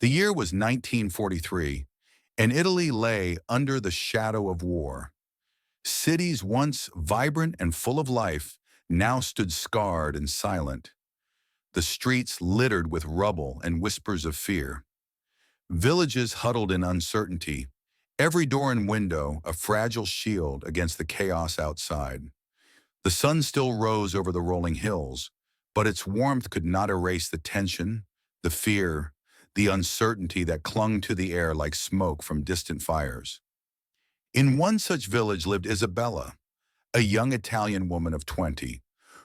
The year was 1943, and Italy lay under the shadow of war. Cities once vibrant and full of life now stood scarred and silent, the streets littered with rubble and whispers of fear. Villages huddled in uncertainty, every door and window a fragile shield against the chaos outside. The sun still rose over the rolling hills, but its warmth could not erase the tension, the fear, the uncertainty that clung to the air like smoke from distant fires. In one such village lived Isabella, a young Italian woman of 20,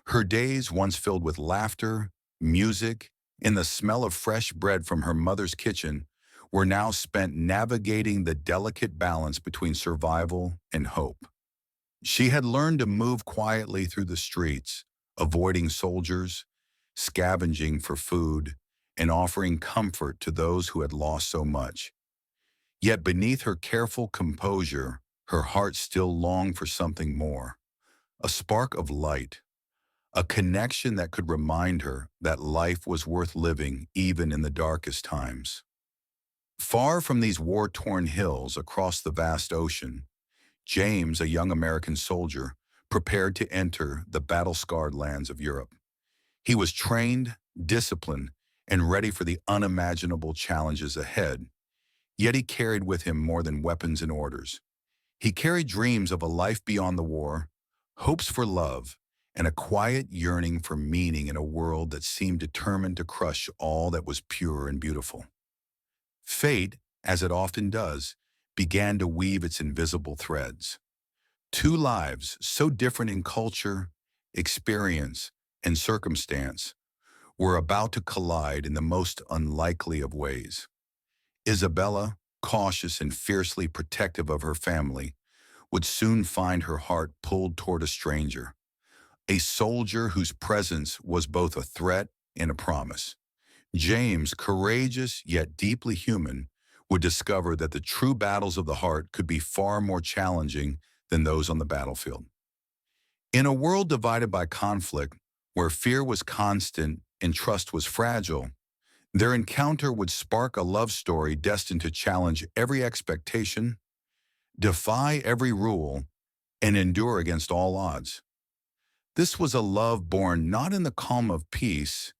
her days once filled with laughter, music, and the smell of fresh bread from her mother's kitchen were now spent navigating the delicate balance between survival and hope. She had learned to move quietly through the streets, avoiding soldiers, scavenging for food, and offering comfort to those who had lost so much. Yet beneath her careful composure, her heart still longed for something more, a spark of light, a connection that could remind her that life was worth living even in the darkest times. Far from these war-torn hills across the vast ocean, James, a young American soldier, prepared to enter the battle-scarred lands of Europe. He was trained, disciplined, and ready for the unimaginable challenges ahead, yet he carried with him more than weapons and orders. He carried dreams of a life beyond the war, hopes for love, and a quiet yearning for meaning in a world that seemed determined to crush all that was pure and beautiful. Fate, as it often does, began to weave its invisible threads. Two lives, so different in culture, experience, and circumstance, were about to collide in the most unlikely of ways. Isabella, cautious and fiercely protective of her family, would soon find her heart pulled toward a stranger, a soldier whose presence was both a threat and a promise. James, courageous yet deeply human, would discover that the true battles of the heart could be far more challenging than those on the battlefield. In a world divided by conflict, where fear was constant and trust was fragile, their encounter would spark a love story destined to challenge every expectation, defy every rule, and endure against all odds. This was a love born not in the calm of peace,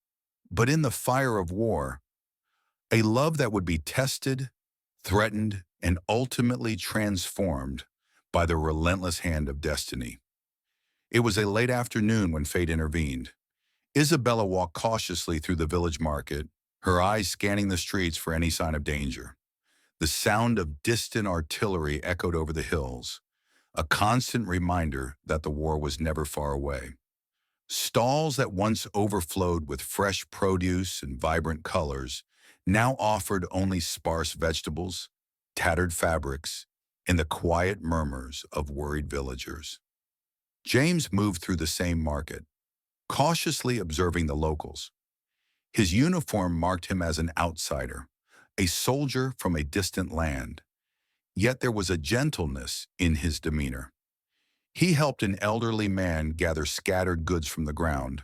but in the fire of war, a love that would be tested, threatened, and ultimately transformed by the relentless hand of destiny. It was a late afternoon when fate intervened. Isabella walked cautiously through the village market, her eyes scanning the streets for any sign of danger. The sound of distant artillery echoed over the hills, a constant reminder that the war was never far away. Stalls that once overflowed with fresh produce and vibrant colors now offered only sparse vegetables, tattered fabrics, and the quiet murmurs of worried villagers. James moved through the same market, cautiously observing the locals. His uniform marked him as an outsider, a soldier from a distant land, yet there was a gentleness in his demeanor. He helped an elderly man gather scattered goods from the ground,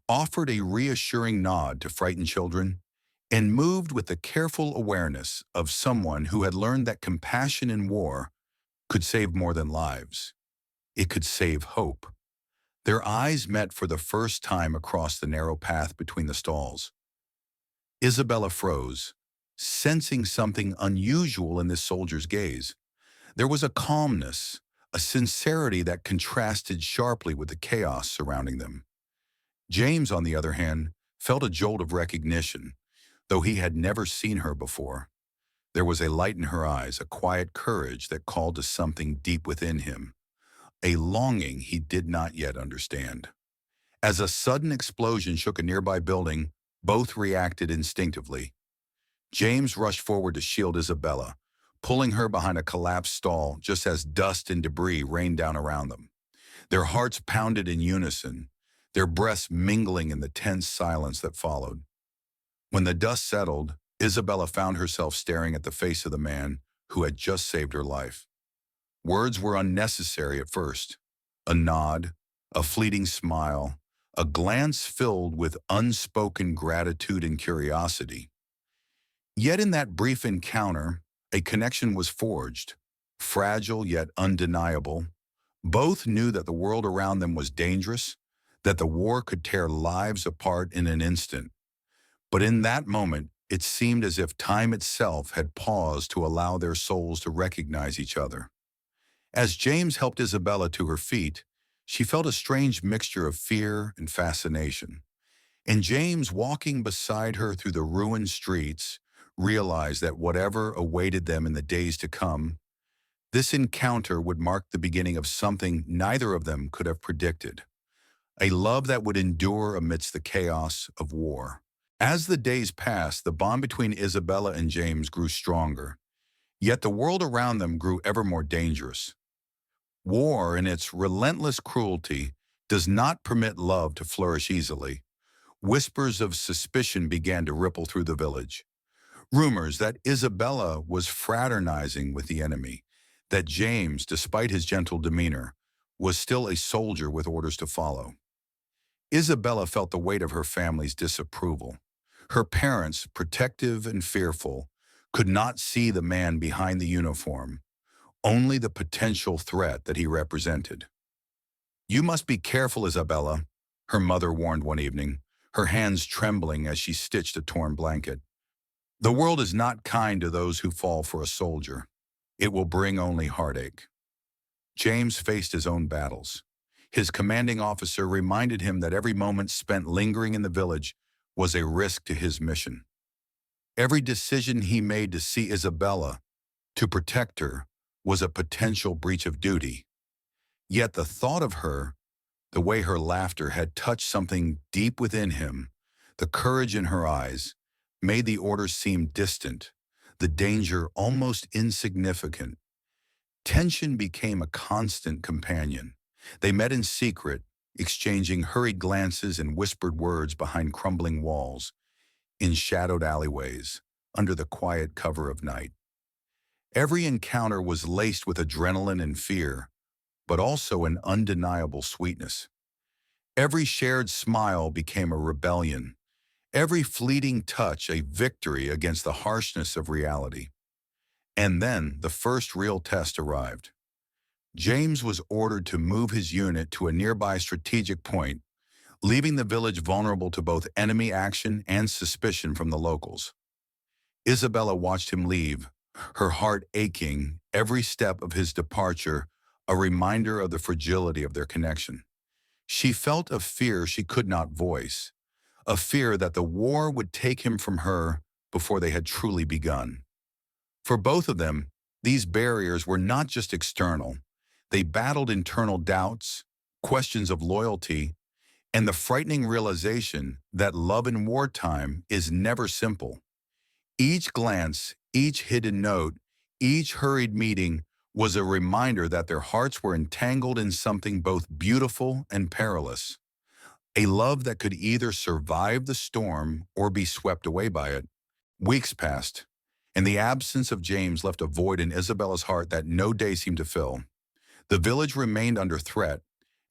offered a reassuring nod to frightened children, and moved with the careful awareness of someone who had learned that compassion in war could save more than lives. It could save hope. Their eyes met for the first time across the narrow path between the stalls. Isabella froze, sensing something unusual in this soldier's gaze. There was a calmness, a sincerity that contrasted sharply with the chaos surrounding them. James, on the other hand, felt a jolt of recognition, though he had never seen her before. There was a light in her eyes, a quiet courage that called to something deep within him, a longing he did not yet understand. As a sudden explosion shook a nearby building, both reacted instinctively. James rushed forward to shield Isabella, pulling her behind a collapsed stall just as dust and debris rained down around them. Their hearts pounded in unison, their breaths mingling in the tense silence that followed. When the dust settled, Isabella found herself staring at the face of the man who had just saved her life. Words were unnecessary at first. A nod, a fleeting smile, a glance filled with unspoken gratitude and curiosity. Yet in that brief encounter, a connection was forged, fragile yet undeniable. Both knew that the world around them was dangerous, that the war could tear lives apart in an instant. But in that moment, it seemed as if time itself had paused to allow their souls to recognize each other. As James helped Isabella to her feet, she felt a strange mixture of fear and fascination. And James, walking beside her through the ruined streets, realized that whatever awaited them in the days to come, this encounter would mark the beginning of something neither of them could have predicted, a love that would endure amidst the chaos of war. As the days passed, the bond between Isabella and James grew stronger, yet the world around them grew ever more dangerous. War, in its relentless cruelty, does not permit love to flourish easily. Whispers of suspicion began to ripple through the village. Rumors that Isabella was fraternizing with the enemy, that James, despite his gentle demeanor, was still a soldier with orders to follow. Isabella felt the weight of her family's disapproval. Her parents, protective and fearful, could not see the man behind the uniform, only the potential threat that he represented. "You must be careful, Isabella," her mother warned one evening, her hands trembling as she stitched a torn blanket. "The world is not kind to those who fall for a soldier. It will bring only heartache." James faced his own battles. His commanding officer reminded him that every moment spent lingering in the village was a risk to his mission. Every decision he made to see Isabella, to protect her, was a potential breach of duty. Yet the thought of her, the way her laughter had touched something deep within him, the courage in her eyes, made the orders seem distant, the danger almost insignificant. Tension became a constant companion. They met in secret, exchanging hurried glances and whispered words behind crumbling walls, in shadowed alleyways, under the quiet cover of night. Every encounter was laced with adrenaline and fear, but also an undeniable sweetness. Every shared smile became a rebellion, every fleeting touch a victory against the harshness of reality. And then the first real test arrived. James was ordered to move his unit to a nearby strategic point, leaving the village vulnerable to both enemy action and suspicion from the locals. Isabella watched him leave, her heart aching, every step of his departure a reminder of the fragility of their connection. She felt a fear she could not voice, a fear that the war would take him from her before they had truly begun. For both of them, these barriers were not just external. They battled internal doubts, questions of loyalty, and the frightening realization that love in wartime is never simple. Each glance, each hidden note, each hurried meeting was a reminder that their hearts were entangled in something both beautiful and perilous. A love that could either survive the storm or be swept away by it. Weeks passed, and the absence of James left a void in Isabella's heart that no day seemed to fill. The village remained under threat,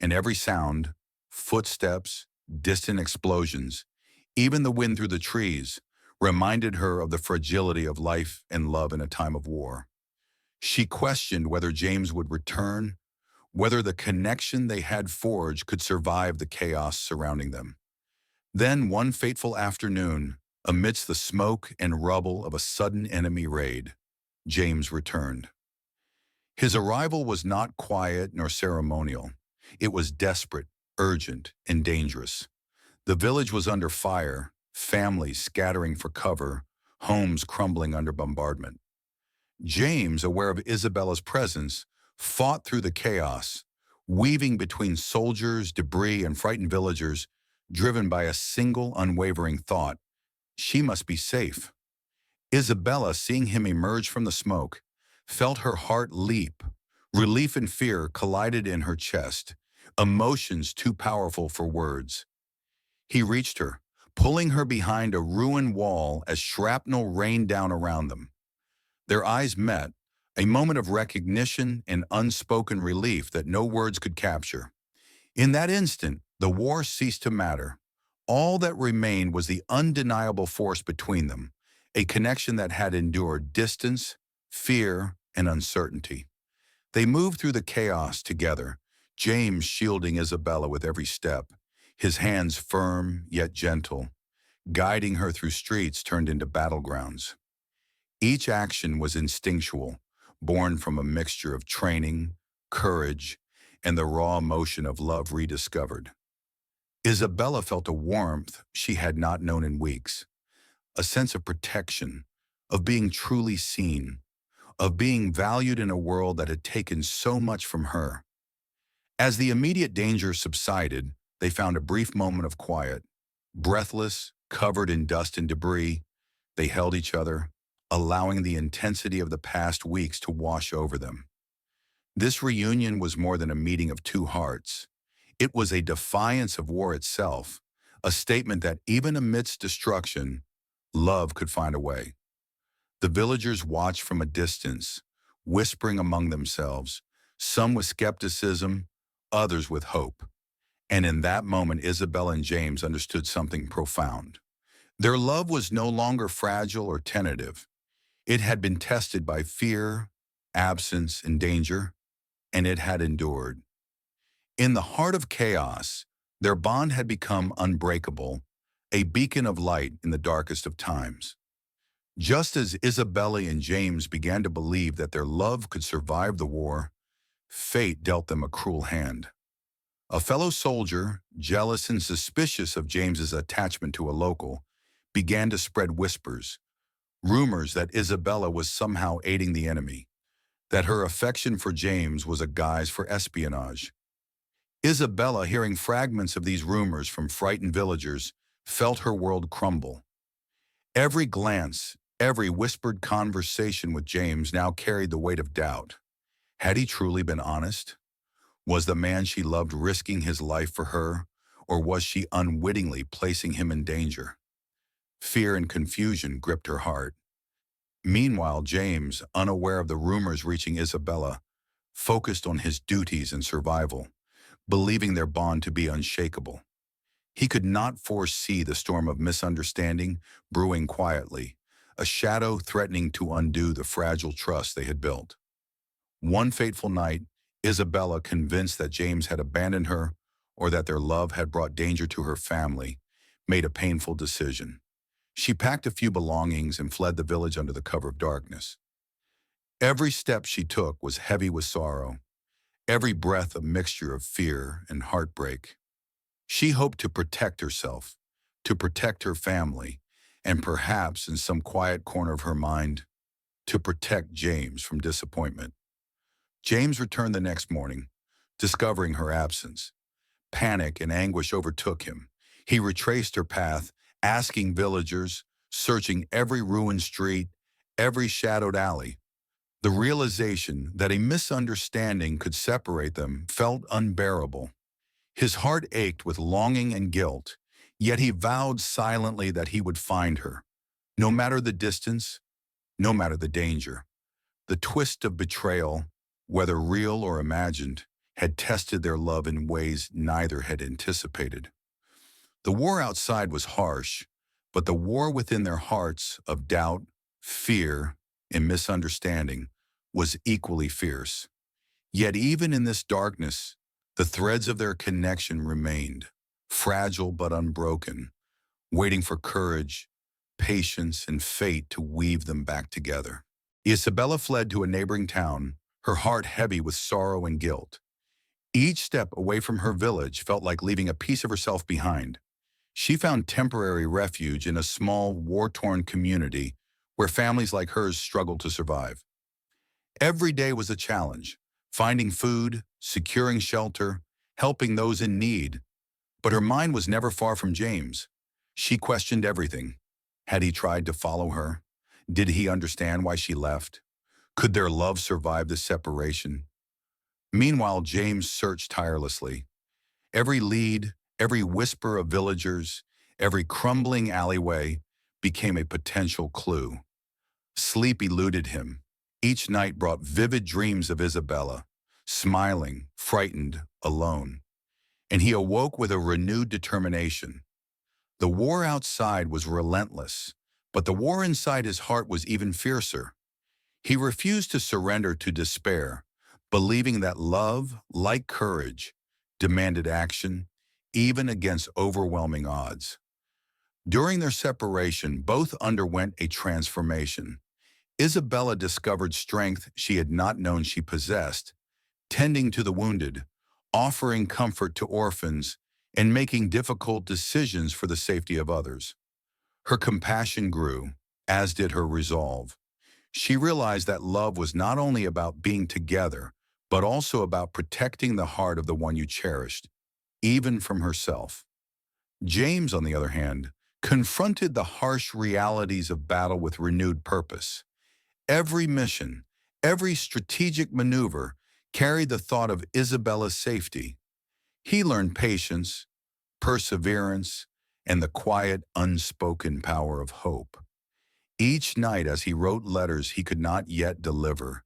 and every sound, footsteps, distant explosions, even the wind through the trees, reminded her of the fragility of life and love in a time of war. She questioned whether James would return, whether the connection they had forged could survive the chaos surrounding them. Then, one fateful afternoon, amidst the smoke and rubble of a sudden enemy raid, James returned. His arrival was not quiet nor ceremonial. It was desperate, urgent, and dangerous. The village was under fire, families scattering for cover, homes crumbling under bombardment. James, aware of Isabella's presence, fought through the chaos, weaving between soldiers, debris, and frightened villagers, driven by a single unwavering thought: she must be safe. Isabella, seeing him emerge from the smoke, felt her heart leap. Relief and fear collided in her chest, emotions too powerful for words. He reached her, pulling her behind a ruined wall as shrapnel rained down around them. Their eyes met, a moment of recognition and unspoken relief that no words could capture. In that instant, the war ceased to matter. All that remained was the undeniable force between them, a connection that had endured distance, fear, and uncertainty. They moved through the chaos together, James shielding Isabella with every step, his hands firm yet gentle, guiding her through streets turned into battlegrounds. Each action was instinctual, born from a mixture of training, courage, and the raw emotion of love rediscovered. Isabella felt a warmth she had not known in weeks, a sense of protection, of being truly seen, of being valued in a world that had taken so much from her. As the immediate danger subsided, they found a brief moment of quiet. Breathless, covered in dust and debris, they held each other, allowing the intensity of the past weeks to wash over them. This reunion was more than a meeting of two hearts. It was a defiance of war itself, a statement that even amidst destruction, love could find a way. The villagers watched from a distance, whispering among themselves, some with skepticism, others with hope. And in that moment, Isabel and James understood something profound. Their love was no longer fragile or tentative. It had been tested by fear, absence, and danger, and it had endured. In the heart of chaos, their bond had become unbreakable, a beacon of light in the darkest of times. Just as Isabella and James began to believe that their love could survive the war, fate dealt them a cruel hand. A fellow soldier, jealous and suspicious of James's attachment to a local, began to spread whispers, rumors that Isabella was somehow aiding the enemy, that her affection for James was a guise for espionage. Isabella, hearing fragments of these rumors from frightened villagers, felt her world crumble. Every glance, every whispered conversation with James now carried the weight of doubt. Had he truly been honest? Was the man she loved risking his life for her, or was she unwittingly placing him in danger? Fear and confusion gripped her heart. Meanwhile, James, unaware of the rumors reaching Isabella, focused on his duties and survival, believing their bond to be unshakable. He could not foresee the storm of misunderstanding brewing quietly, a shadow threatening to undo the fragile trust they had built. One fateful night, Isabella, convinced that James had abandoned her or that their love had brought danger to her family, made a painful decision. She packed a few belongings and fled the village under the cover of darkness. Every step she took was heavy with sorrow, every breath a mixture of fear and heartbreak. She hoped to protect herself, to protect her family, and perhaps in some quiet corner of her mind, to protect James from disappointment. James returned the next morning, discovering her absence. Panic and anguish overtook him. He retraced her path, asking villagers, searching every ruined street, every shadowed alley. The realization that a misunderstanding could separate them felt unbearable. His heart ached with longing and guilt, yet he vowed silently that he would find her, no matter the distance, no matter the danger. The twist of betrayal, whether real or imagined, had tested their love in ways neither had anticipated. The war outside was harsh, but the war within their hearts of doubt, fear, and misunderstanding was equally fierce. Yet even in this darkness, the threads of their connection remained, fragile but unbroken, waiting for courage, patience, and fate to weave them back together. Isabella fled to a neighboring town, her heart heavy with sorrow and guilt. Each step away from her village felt like leaving a piece of herself behind. She found temporary refuge in a small, war-torn community where families like hers struggled to survive. Every day was a challenge, finding food, securing shelter, helping those in need. But her mind was never far from James. She questioned everything. Had he tried to follow her? Did he understand why she left? Could their love survive this separation? Meanwhile, James searched tirelessly. Every lead, every whisper of villagers, every crumbling alleyway became a potential clue. Sleep eluded him. Each night brought vivid dreams of Isabella, smiling, frightened, alone. And he awoke with a renewed determination. The war outside was relentless, But the war inside his heart was even fiercer. He refused to surrender to despair, believing that love, like courage, demanded action, even against overwhelming odds. During their separation, both underwent a transformation. Isabella discovered strength she had not known she possessed, tending to the wounded, offering comfort to orphans, and making difficult decisions for the safety of others. Her compassion grew, as did her resolve. She realized that love was not only about being together, but also about protecting the heart of the one you cherished, even from herself. James, on the other hand, confronted the harsh realities of battle with renewed purpose. Every mission, every strategic maneuver carried the thought of Isabella's safety. He learned patience, perseverance, and the quiet, unspoken power of hope. Each night as he wrote letters he could not yet deliver,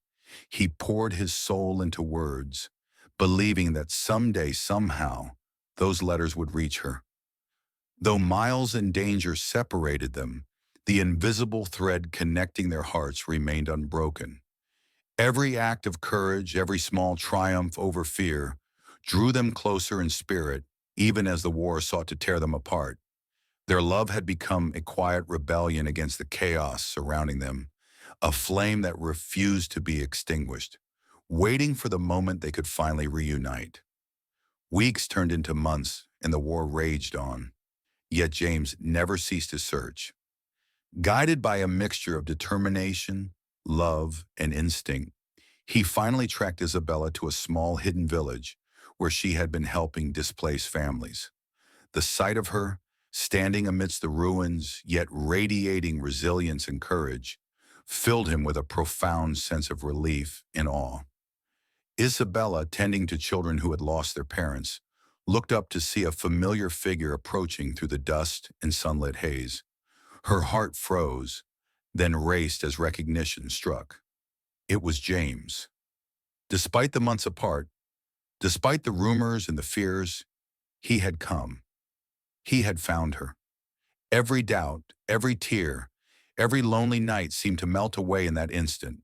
he poured his soul into words, believing that someday, somehow, those letters would reach her. Though miles and danger separated them, the invisible thread connecting their hearts remained unbroken. Every act of courage, every small triumph over fear, drew them closer in spirit, even as the war sought to tear them apart. Their love had become a quiet rebellion against the chaos surrounding them, a flame that refused to be extinguished, waiting for the moment they could finally reunite. Weeks turned into months, and the war raged on. Yet James never ceased his search. Guided by a mixture of determination, love, and instinct, he finally tracked Isabella to a small hidden village where she had been helping displaced families. The sight of her, standing amidst the ruins, yet radiating resilience and courage, filled him with a profound sense of relief and awe. Isabella, tending to children who had lost their parents, looked up to see a familiar figure approaching through the dust and sunlit haze. Her heart froze, then raced as recognition struck. It was James. Despite the months apart, despite the rumors and the fears, he had come. He had found her. Every doubt, every tear, every lonely night seemed to melt away in that instant.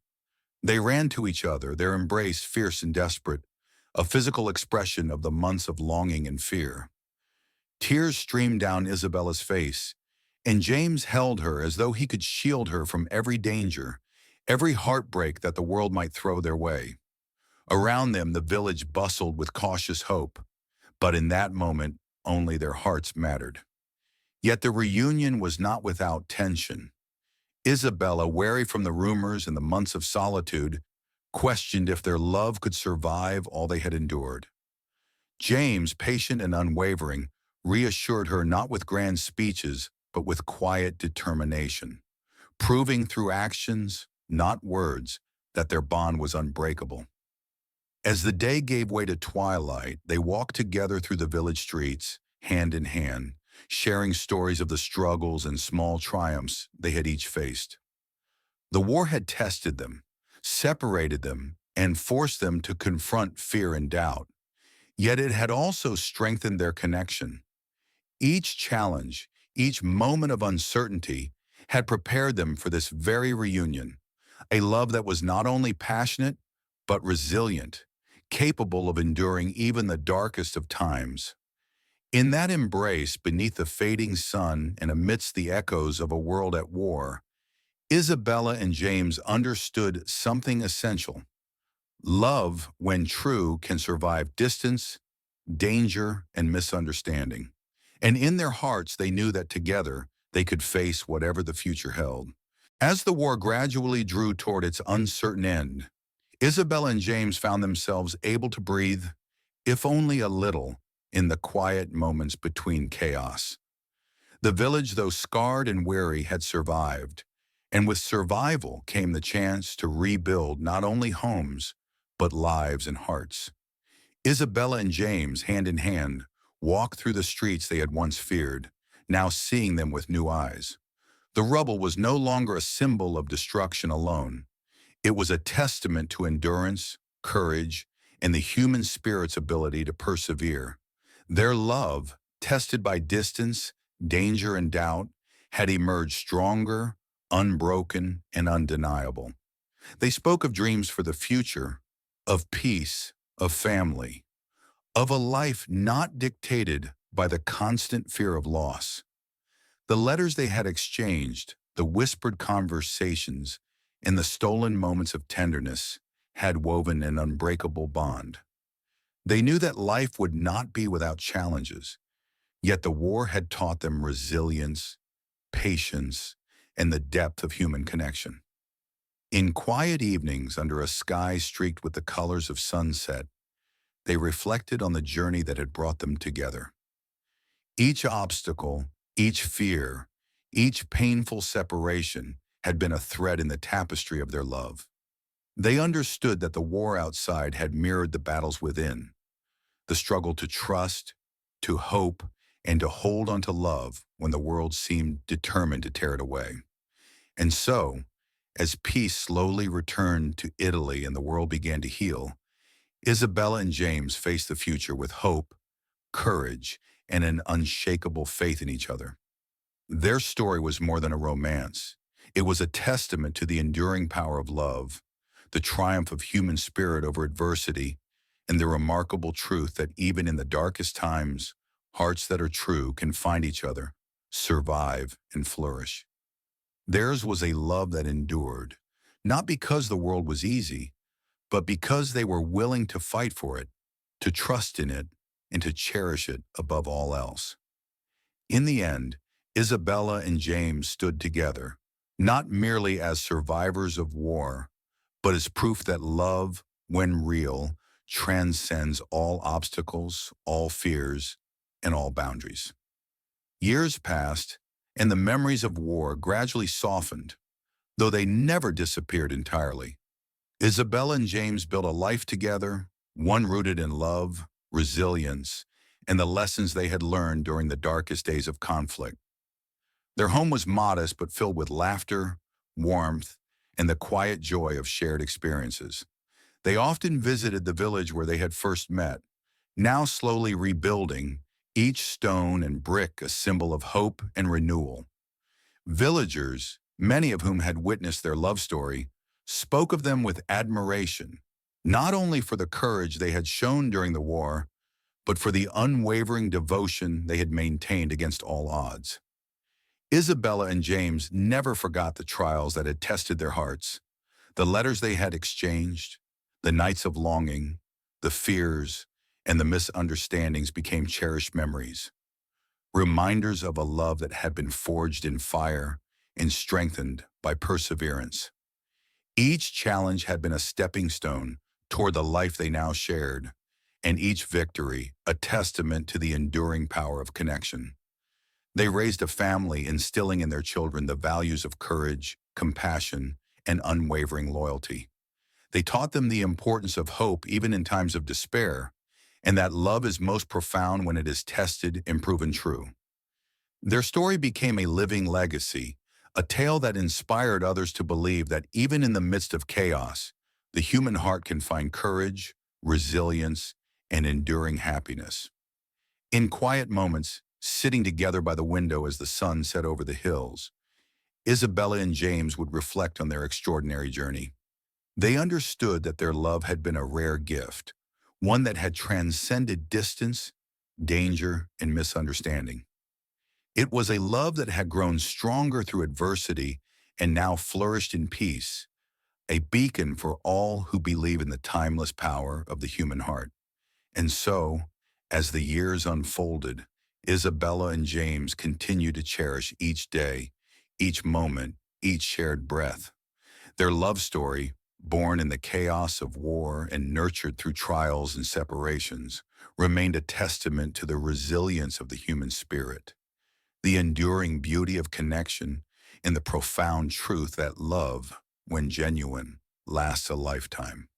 They ran to each other, their embrace fierce and desperate, a physical expression of the months of longing and fear. Tears streamed down Isabella's face, and James held her as though he could shield her from every danger, every heartbreak that the world might throw their way. Around them, the village bustled with cautious hope, but in that moment, only their hearts mattered. Yet the reunion was not without tension. Isabella, wary from the rumors and the months of solitude, questioned if their love could survive all they had endured. James, patient and unwavering, reassured her not with grand speeches, but with quiet determination, proving through actions, not words, that their bond was unbreakable. As the day gave way to twilight, they walked together through the village streets, hand in hand, sharing stories of the struggles and small triumphs they had each faced. The war had tested them, separated them, and forced them to confront fear and doubt. Yet it had also strengthened their connection. Each challenge, each moment of uncertainty, had prepared them for this very reunion, a love that was not only passionate, but resilient, capable of enduring even the darkest of times. In that embrace, beneath the fading sun and amidst the echoes of a world at war, Isabella and James understood something essential. Love, when true, can survive distance, danger, and misunderstanding. And in their hearts, they knew that together they could face whatever the future held. As the war gradually drew toward its uncertain end, Isabella and James found themselves able to breathe, if only a little, in the quiet moments between chaos. The village, though scarred and weary, had survived, and with survival came the chance to rebuild not only homes, but lives and hearts. Isabella and James, hand in hand, walked through the streets they had once feared, now seeing them with new eyes. The rubble was no longer a symbol of destruction alone. It was a testament to endurance, courage, and the human spirit's ability to persevere. Their love, tested by distance, danger, and doubt, had emerged stronger, unbroken, and undeniable. They spoke of dreams for the future, of peace, of family, of a life not dictated by the constant fear of loss. The letters they had exchanged, the whispered conversations, and the stolen moments of tenderness had woven an unbreakable bond. They knew that life would not be without challenges, yet the war had taught them resilience, patience, and the depth of human connection. In quiet evenings under a sky streaked with the colors of sunset, they reflected on the journey that had brought them together. Each obstacle, each fear, each painful separation had been a thread in the tapestry of their love. They understood that the war outside had mirrored the battles within, the struggle to trust, to hope, and to hold on to love when the world seemed determined to tear it away. And so, as peace slowly returned to Italy and the world began to heal, Isabella and James faced the future with hope, courage, and an unshakable faith in each other. Their story was more than a romance. It was a testament to the enduring power of love, the triumph of human spirit over adversity, and the remarkable truth that even in the darkest times, hearts that are true can find each other, survive, and flourish. Theirs was a love that endured, not because the world was easy, but because they were willing to fight for it, to trust in it, and to cherish it above all else. In the end, Isabella and James stood together, not merely as survivors of war, but as proof that love, when real, transcends all obstacles, all fears, and all boundaries. Years passed, and the memories of war gradually softened, though they never disappeared entirely. Isabella and James built a life together, one rooted in love, resilience, and the lessons they had learned during the darkest days of conflict. Their home was modest but filled with laughter, warmth, and the quiet joy of shared experiences. They often visited the village where they had first met, now slowly rebuilding, each stone and brick a symbol of hope and renewal. Villagers, many of whom had witnessed their love story, spoke of them with admiration, not only for the courage they had shown during the war, but for the unwavering devotion they had maintained against all odds. Isabella and James never forgot the trials that had tested their hearts, the letters they had exchanged, the nights of longing, the fears, and the misunderstandings became cherished memories, reminders of a love that had been forged in fire and strengthened by perseverance. Each challenge had been a stepping stone toward the life they now shared, and each victory a testament to the enduring power of connection. They raised a family, instilling in their children the values of courage, compassion, and unwavering loyalty. They taught them the importance of hope even in times of despair, and that love is most profound when it is tested and proven true. Their story became a living legacy, a tale that inspired others to believe that even in the midst of chaos, the human heart can find courage, resilience, and enduring happiness. In quiet moments, sitting together by the window as the sun set over the hills, Isabella and James would reflect on their extraordinary journey. They understood that their love had been a rare gift, one that had transcended distance, danger, and misunderstanding. It was a love that had grown stronger through adversity and now flourished in peace, a beacon for all who believe in the timeless power of the human heart. And so, as the years unfolded, Isabella and James continued to cherish each day, each moment, each shared breath. Their love story, born in the chaos of war and nurtured through trials and separations, remained a testament to the resilience of the human spirit, the enduring beauty of connection, and the profound truth that love, when genuine, lasts a lifetime.